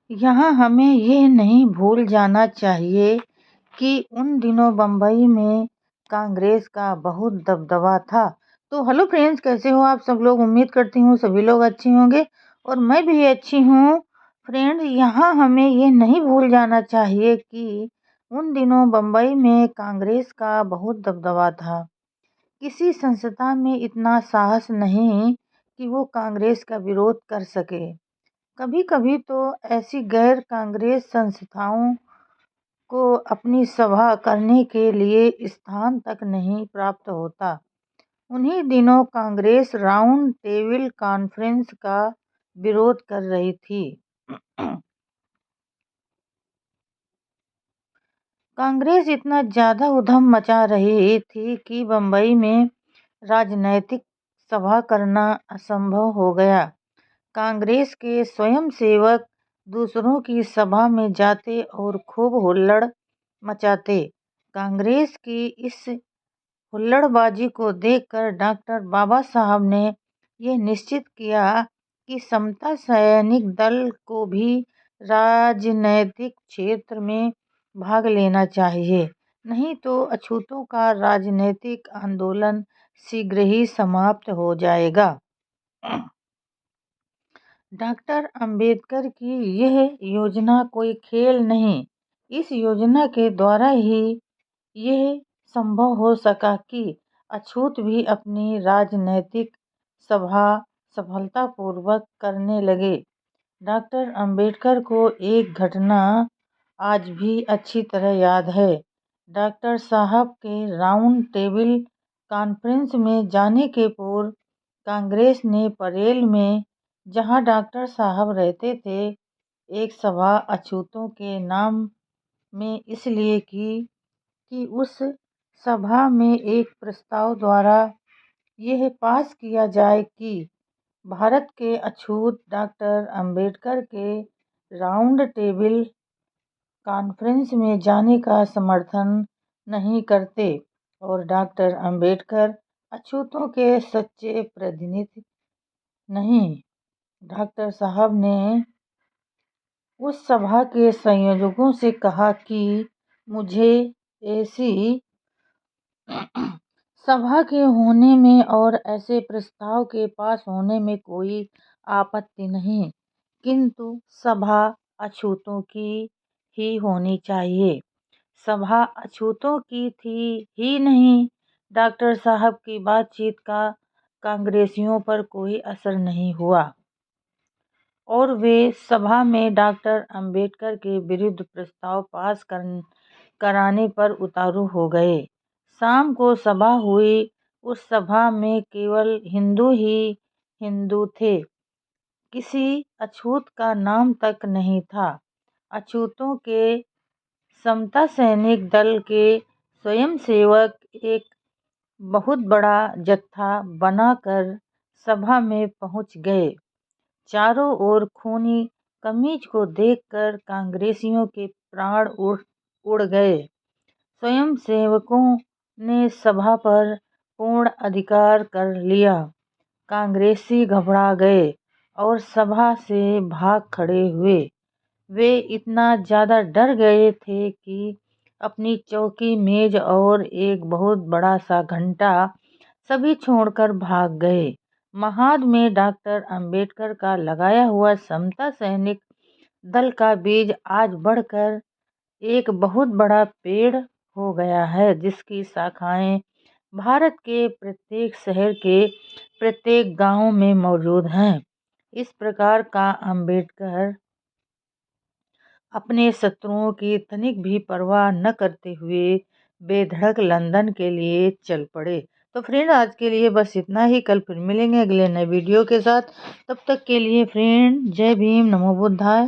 यहाँ हमें ये नहीं भूल जाना चाहिए कि उन दिनों बम्बई में कांग्रेस का बहुत दबदबा था। तो हेलो फ्रेंड्स, कैसे हो आप सब लोग? उम्मीद करती हूँ सभी लोग अच्छे होंगे और मैं भी अच्छी हूँ। फ्रेंड्स, यहाँ हमें ये नहीं भूल जाना चाहिए कि उन दिनों बम्बई में कांग्रेस का बहुत दबदबा था। किसी संस्था में इतना साहस नहीं कि वो कांग्रेस का विरोध कर सके। कभी कभी तो ऐसी गैर कांग्रेस संस्थाओं को अपनी सभा करने के लिए स्थान तक नहीं प्राप्त होता। उन्हीं दिनों कांग्रेस राउंड टेबल कॉन्फ्रेंस का विरोध कर रही थी। कांग्रेस इतना ज़्यादा उधम मचा रही थी कि बम्बई में राजनैतिक सभा करना असंभव हो गया। कांग्रेस के स्वयंसेवक दूसरों की सभा में जाते और खूब हुल्लड़ मचाते। कांग्रेस की इस हुल्लड़बाजी को देखकर डॉक्टर बाबा साहब ने यह निश्चित किया कि समता सैनिक दल को भी राजनैतिक क्षेत्र में भाग लेना चाहिए, नहीं तो अछूतों का राजनीतिक आंदोलन शीघ्र ही समाप्त हो जाएगा। डॉक्टर अंबेडकर की यह योजना कोई खेल नहीं। इस योजना के द्वारा ही यह संभव हो सका कि अछूत भी अपनी राजनैतिक सभा सफलतापूर्वक करने लगे। डॉक्टर अंबेडकर को एक घटना आज भी अच्छी तरह याद है। डॉक्टर साहब के राउंड टेबल कॉन्फ्रेंस में जाने के पूर्व कांग्रेस ने परेल में, जहां डॉक्टर साहब रहते थे, एक सभा अछूतों के नाम में इसलिए की कि उस सभा में एक प्रस्ताव द्वारा यह पास किया जाए कि भारत के अछूत डॉक्टर अंबेडकर के राउंड टेबल कॉन्फ्रेंस में जाने का समर्थन नहीं करते और डॉक्टर अंबेडकर अछूतों के सच्चे प्रतिनिधि नहीं। डॉक्टर साहब ने उस सभा के संयोजकों से कहा कि मुझे ऐसी सभा के होने में और ऐसे प्रस्ताव के पास होने में कोई आपत्ति नहीं, किंतु सभा अछूतों की ही होनी चाहिए। सभा अछूतों की थी ही नहीं। डॉक्टर साहब की बातचीत का कांग्रेसियों पर कोई असर नहीं हुआ और वे सभा में डॉक्टर अंबेडकर के विरुद्ध प्रस्ताव पास कराने पर उतारू हो गए। शाम को सभा हुई। उस सभा में केवल हिंदू ही हिंदू थे। किसी अछूत का नाम तक नहीं था। अछूतों के समता सैनिक दल के स्वयंसेवक एक बहुत बड़ा जत्था बनाकर सभा में पहुंच गए। चारों ओर खूनी कमीज को देखकर कांग्रेसियों के प्राण उड़ गए। स्वयंसेवकों ने सभा पर पूर्ण अधिकार कर लिया। कांग्रेसी घबरा गए और सभा से भाग खड़े हुए। वे इतना ज़्यादा डर गए थे कि अपनी चौकी, मेज और एक बहुत बड़ा सा घंटा सभी छोड़कर भाग गए। महाद में डॉक्टर अंबेडकर का लगाया हुआ समता सैनिक दल का बीज आज बढ़कर एक बहुत बड़ा पेड़ हो गया है, जिसकी शाखाएं भारत के प्रत्येक शहर के प्रत्येक गांव में मौजूद हैं। इस प्रकार का अंबेडकर अपने शत्रुओं की तनिक भी परवाह न करते हुए बेधड़क लंदन के लिए चल पड़े। तो फ्रेंड, आज के लिए बस इतना ही। कल फिर मिलेंगे अगले नए वीडियो के साथ। तब तक के लिए फ्रेंड, जय भीम, नमो बुद्धाय।